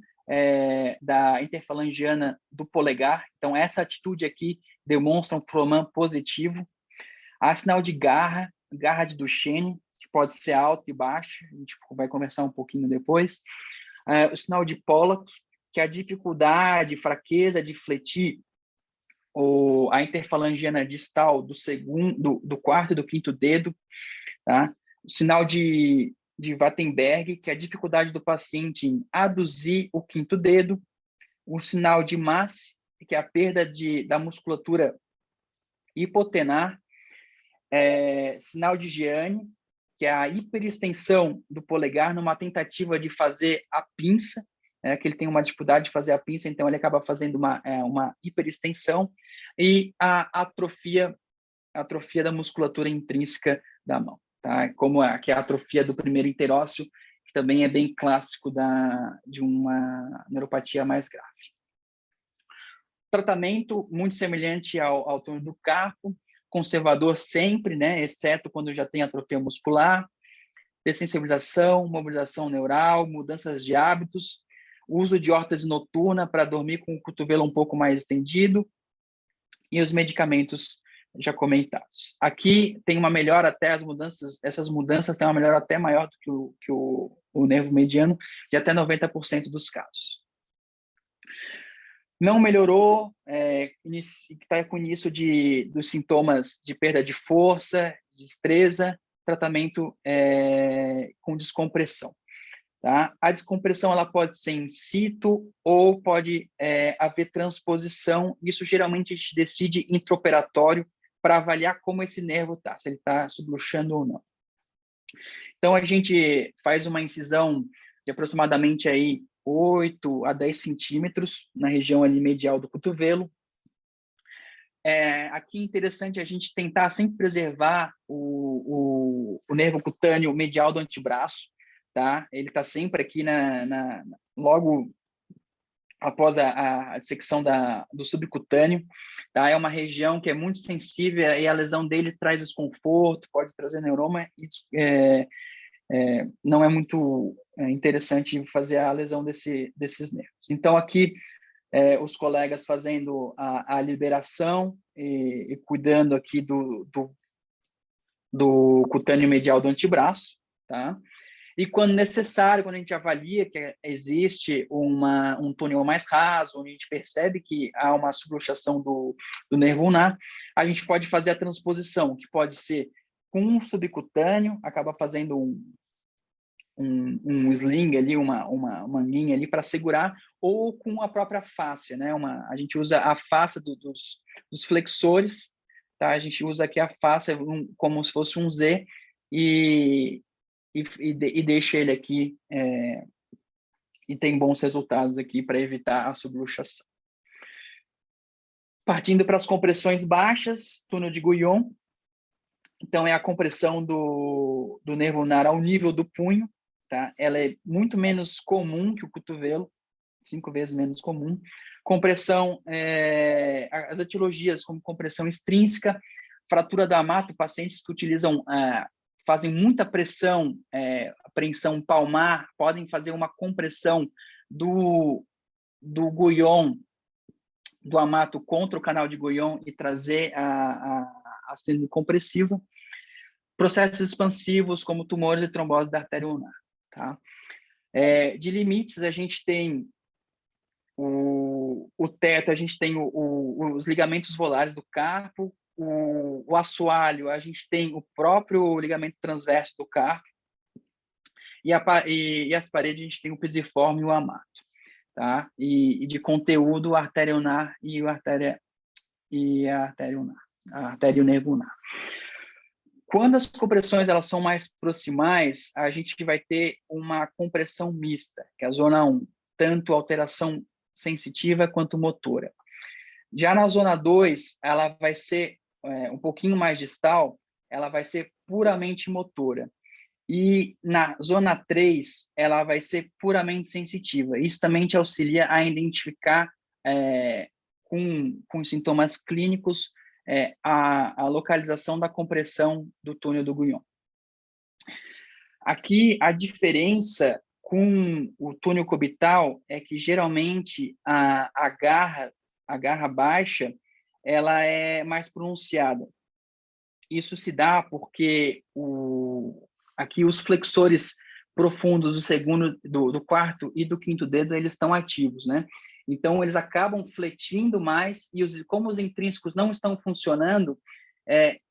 da interfalangiana do polegar. Então, essa atitude aqui demonstra um Froment positivo. Há sinal de garra de Duchenne, que pode ser alto e baixo, a gente vai conversar um pouquinho depois. O sinal de Pollock, que é a dificuldade, fraqueza de fletir a interfalangiana distal do quarto e do quinto dedo, tá? O sinal de Wattenberg, que é a dificuldade do paciente em aduzir o quinto dedo. O sinal de Masse, que é a perda da musculatura hipotenar. Sinal de Giani, que é a hiperextensão do polegar numa tentativa de fazer a pinça, que ele tem uma dificuldade de fazer a pinça, então ele acaba fazendo uma hiperextensão, e a atrofia da musculatura intrínseca da mão, tá? Que é a atrofia do primeiro interócio, que também é bem clássico de uma neuropatia mais grave. Tratamento muito semelhante ao túnel do carpo, conservador sempre, né? Exceto quando já tem atrofia muscular, dessensibilização, mobilização neural, mudanças de hábitos, uso de órtese noturna para dormir com o cotovelo um pouco mais estendido, e os medicamentos já comentados. Aqui tem uma melhora até essas mudanças têm uma melhora até maior do que o nervo mediano, de até 90% dos casos. Não melhorou, está com início dos sintomas de perda de força, destreza, tratamento com descompressão. Tá? A descompressão ela pode ser in situ ou pode haver transposição. Isso geralmente a gente decide intraoperatório para avaliar como esse nervo está, se ele está subluxando ou não. Então, a gente faz uma incisão de aproximadamente aí 8 a 10 centímetros na região ali medial do cotovelo. Aqui é interessante a gente tentar sempre preservar o nervo cutâneo medial do antebraço, tá? Ele está sempre aqui logo após a dissecção do subcutâneo, tá? É uma região que é muito sensível e a lesão dele traz desconforto, pode trazer neuroma e não é muito interessante fazer a lesão desses nervos. Então, aqui, os colegas fazendo a liberação e cuidando aqui do cutâneo medial do antebraço, tá? E quando necessário, quando a gente avalia que existe um túnel mais raso, onde a gente percebe que há uma subluxação do nervo ulnar, a gente pode fazer a transposição, que pode ser com um subcutâneo, acaba fazendo um sling ali, uma manguinha ali para segurar, ou com a própria fáscia, né? A gente usa a fáscia dos flexores, tá? A gente usa aqui a fáscia como se fosse um Z e deixa ele aqui e tem bons resultados aqui para evitar a subluxação. Partindo para as compressões baixas, túnel de Guyon. Então, é a compressão do nervo ulnar ao nível do punho, tá? Ela é muito menos comum que o cotovelo, 5 vezes menos comum. Compressão, as etiologias como compressão extrínseca, fratura do amato, pacientes que utilizam, fazem muita pressão, apreensão palmar, podem fazer uma compressão do Guyon, do amato contra o canal de Guyon e trazer a síndrome compressiva. Processos expansivos, como tumores e trombose da artéria ulnar. Tá? De limites, a gente tem o teto, a gente tem os ligamentos volares do carpo, o assoalho, a gente tem o próprio ligamento transverso do carpo, e as paredes, a gente tem o pisiforme e o amato. Tá? E de conteúdo, a artéria ulnar e a artéria ulnar, a artéria e o nervo ulnar. Quando as compressões elas são mais proximais, a gente vai ter uma compressão mista, que é a zona 1, tanto alteração sensitiva quanto motora. Já na zona 2, ela vai ser um pouquinho mais distal, ela vai ser puramente motora. E na zona 3, ela vai ser puramente sensitiva. Isso também te auxilia a identificar com sintomas clínicos a localização da compressão do túnel do Guyon. Aqui, a diferença com o túnel cubital é que, geralmente, a garra baixa ela é mais pronunciada. Isso se dá porque aqui os flexores profundos do segundo, do quarto e do quinto dedo, eles estão ativos, né? Então, eles acabam fletindo mais e como os intrínsecos não estão funcionando,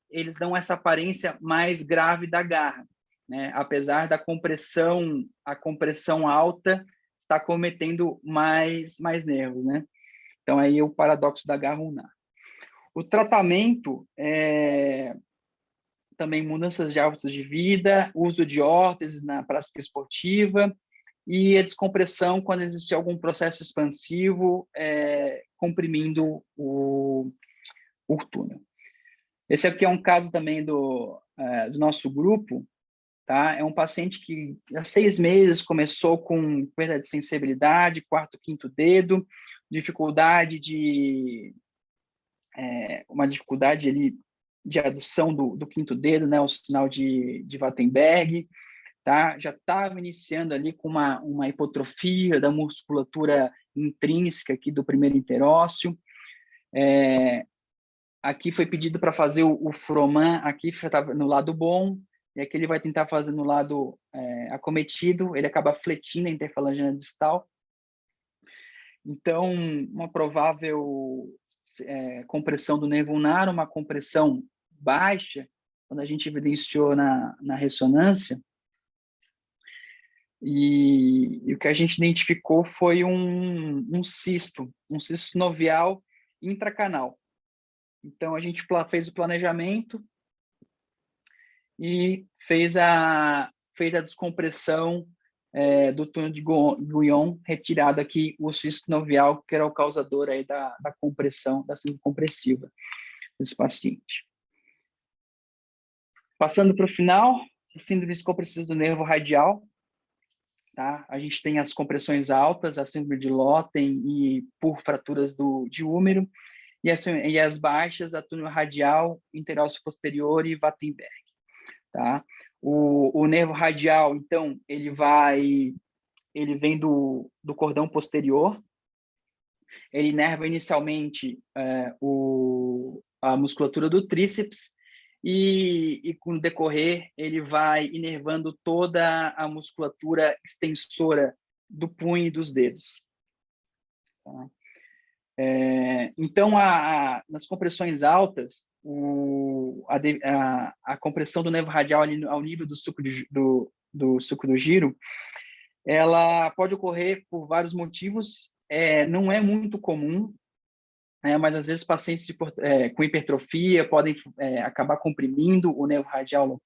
eles dão essa aparência mais grave da garra, né? Apesar da a compressão alta está cometendo mais nervos, né? Então, aí é o paradoxo da garra ulnar. O tratamento também mudanças de hábitos de vida, uso de órteses na prática esportiva e a descompressão quando existe algum processo expansivo comprimindo o túnel. Esse aqui é um caso também do nosso grupo, tá? É um paciente que há 6 meses começou com perda de sensibilidade, quarto, quinto dedo, dificuldade uma dificuldade ali de adução do quinto dedo, né, o sinal de Wattenberg, tá? Já estava iniciando ali com uma hipotrofia da musculatura intrínseca aqui do primeiro interósseo. Aqui foi pedido para fazer o Froment, aqui estava no lado bom, e aqui ele vai tentar fazer no lado acometido, ele acaba fletindo a interfalangina distal. Então, uma provável compressão do nervo ulnar, uma compressão baixa, quando a gente evidenciou na ressonância, e o que a gente identificou foi um cisto sinovial intracanal. Então, a gente fez o planejamento e fez a descompressão do túnel de Guyon, retirado aqui o cisto sinovial, que era o causador aí da compressão, da síndrome compressiva desse paciente. Passando para o final, síndromes compressivas do nervo radial. Tá? A gente tem as compressões altas, a síndrome de Lotten e por fraturas de húmero, e as baixas, a túnel radial, interósseo posterior e Wattenberg. Tá? O nervo radial, então, ele vem do cordão posterior, ele inerva inicialmente a musculatura do tríceps, e com o decorrer, ele vai inervando toda a musculatura extensora do punho e dos dedos. Tá? Então, nas compressões altas, a compressão do nervo radial ali ao nível do suco do giro, ela pode ocorrer por vários motivos, não é muito comum, mas às vezes pacientes com hipertrofia podem acabar comprimindo o nervo radial no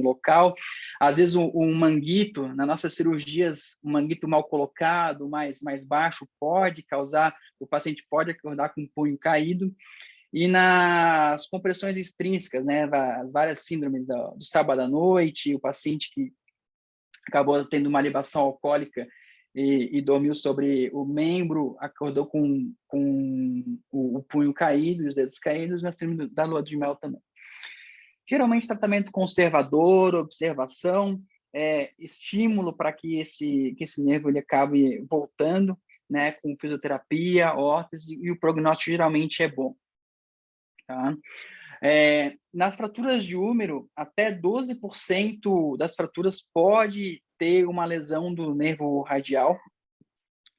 local. Às vezes um manguito, nas nossas cirurgias, um manguito mal colocado, mais baixo, pode causar, o paciente pode acordar com o punho caído. E nas compressões extrínsecas, né, as várias síndromes do sábado à noite, o paciente que acabou tendo uma libação alcoólica e dormiu sobre o membro, acordou com o punho caído, os dedos caídos, na síndrome da lua de mel também. Geralmente, tratamento conservador, observação, estímulo para que esse nervo ele acabe voltando, né, com fisioterapia, órtese, e o prognóstico geralmente é bom. Tá? Nas fraturas de húmero, até 12% das fraturas pode ter uma lesão do nervo radial,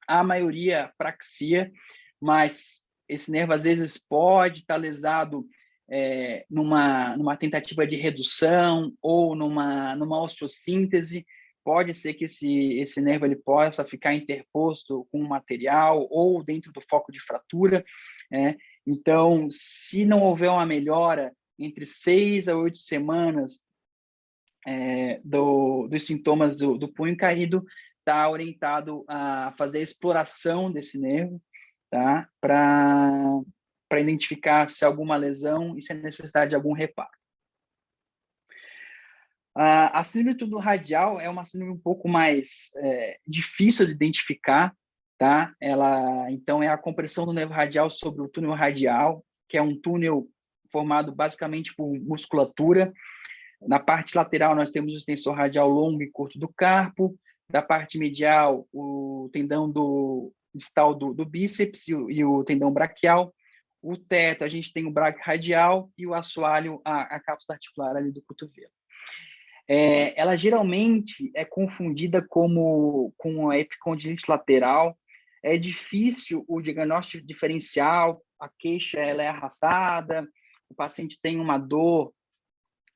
a maioria praxia, mas esse nervo às vezes pode estar lesado numa tentativa de redução ou numa osteossíntese. Pode ser que esse nervo ele possa ficar interposto com o material ou dentro do foco de fratura. Então, se não houver uma melhora entre 6 a 8 semanas dos sintomas do punho caído, está orientado a fazer a exploração desse nervo, tá? Para identificar se há alguma lesão e se há necessidade de algum reparo. A síndrome do túnel radial é uma síndrome um pouco mais difícil de identificar, tá? Então, é a compressão do nervo radial sobre o túnel radial, que é um túnel formado basicamente por musculatura. Na parte lateral, nós temos o extensor radial longo e curto do carpo. Da parte medial, o tendão distal do bíceps e o tendão braquial. O teto, a gente tem o braquio radial e o assoalho, a cápsula articular ali do cotovelo. Ela geralmente é confundida com a epicondilite lateral. É difícil o diagnóstico diferencial, a queixa ela é arrastada, o paciente tem uma dor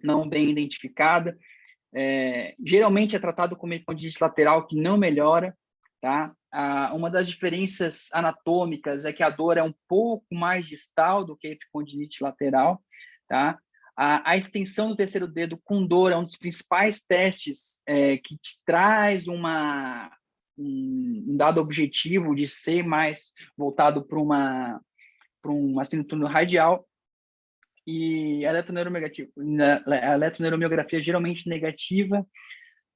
não bem identificada. Geralmente é tratado como epicondilite lateral que não melhora, tá? Uma das diferenças anatômicas é que a dor é um pouco mais distal do que a epicondilite lateral, tá? A extensão do terceiro dedo com dor é um dos principais testes que te traz um dado objetivo de ser mais voltado para uma síndrome radial. E a eletroneuromiografia geralmente negativa,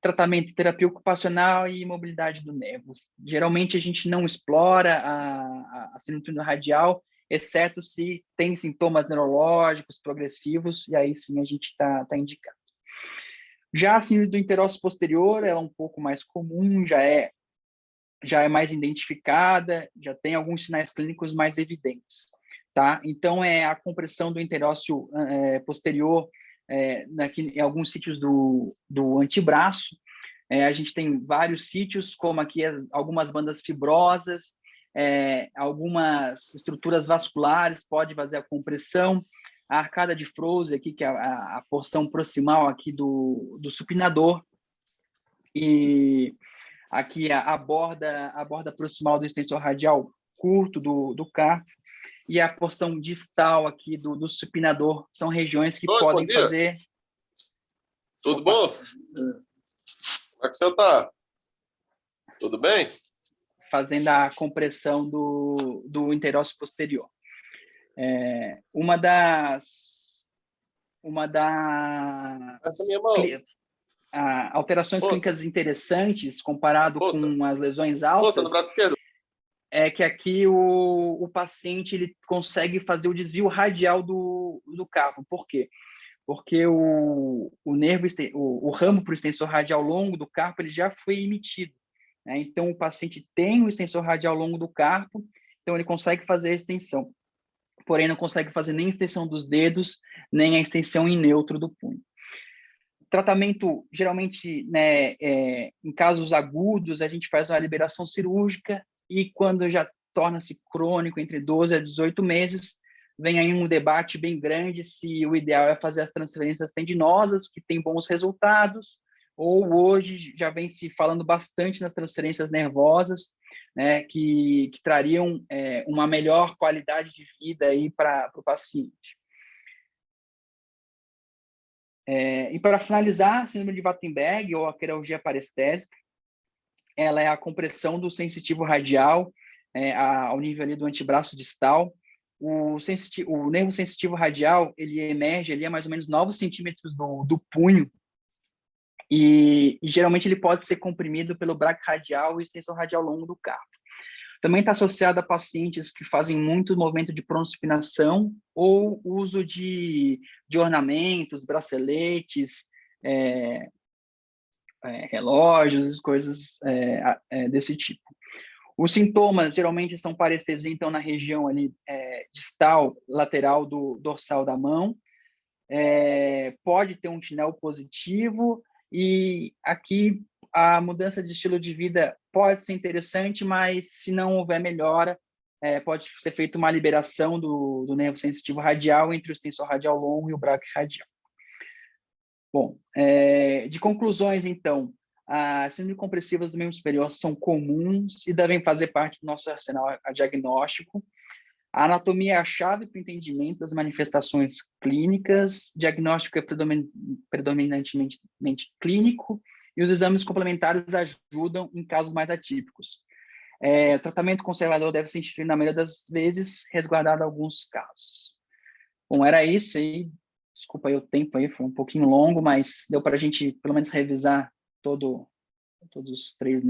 tratamento, terapia ocupacional e imobilidade do nervo. Geralmente a gente não explora a síndrome radial, exceto se tem sintomas neurológicos progressivos, e aí sim a gente está indicado. Já a síndrome do interósseo posterior, ela é um pouco mais comum, já é mais identificada, já tem alguns sinais clínicos mais evidentes. Tá? Então, é a compressão do interósseo posterior em alguns sítios do antebraço. A gente tem vários sítios, como aqui algumas bandas fibrosas, algumas estruturas vasculares, pode fazer a compressão. A arcada de Froese, aqui, que é a porção proximal aqui do supinador. E aqui a borda proximal do extensor radial curto do carpo. E a porção distal aqui do supinador são regiões que podem fazer... Tudo bom? Como é que você está? Tudo bem? Fazendo a compressão do interósseo posterior. Uma das alterações clínicas interessantes comparado com as lesões altas no braço esquerdo. É que aqui o paciente ele consegue fazer o desvio radial do carpo. Por quê? Porque o nervo, o ramo para o extensor radial longo do carpo ele já foi emitido. Né? Então, o paciente tem o extensor radial longo do carpo, então ele consegue fazer a extensão. Porém, não consegue fazer nem a extensão dos dedos, nem a extensão em neutro do punho. Tratamento, geralmente, né, em casos agudos, a gente faz uma liberação cirúrgica e quando já torna-se crônico, entre 12 a 18 meses, vem aí um debate bem grande se o ideal é fazer as transferências tendinosas, que tem bons resultados, ou hoje já vem se falando bastante nas transferências nervosas, né, que trariam uma melhor qualidade de vida aí para o paciente. E para finalizar, a síndrome de Waardenburg, ou a queralgia parestésica, ela é a compressão do sensitivo radial ao nível ali do antebraço distal. O nervo sensitivo radial, ele emerge ali a mais ou menos 9 centímetros do punho, e geralmente ele pode ser comprimido pelo braco radial e extensor radial longo do carpo. Também está associado a pacientes que fazem muito movimento de pronospinação ou uso de ornamentos, braceletes, relógios, coisas desse tipo. Os sintomas geralmente são parestesia, então, na região ali distal, lateral do dorsal da mão. Pode ter um tinel positivo, e aqui a mudança de estilo de vida pode ser interessante, mas se não houver melhora, pode ser feita uma liberação do nervo sensitivo radial entre o extensor radial longo e o braco radial. Bom, de conclusões, então, as síndromes compressivas do membro superior são comuns e devem fazer parte do nosso arsenal diagnóstico. A anatomia é a chave para o entendimento das manifestações clínicas, diagnóstico é predominantemente clínico, e os exames complementares ajudam em casos mais atípicos. O tratamento conservador deve ser instituído na maioria das vezes, resguardado alguns casos. Bom, era isso aí. Desculpa aí o tempo aí, foi um pouquinho longo, mas deu para a gente, pelo menos, revisar todos os 3, né?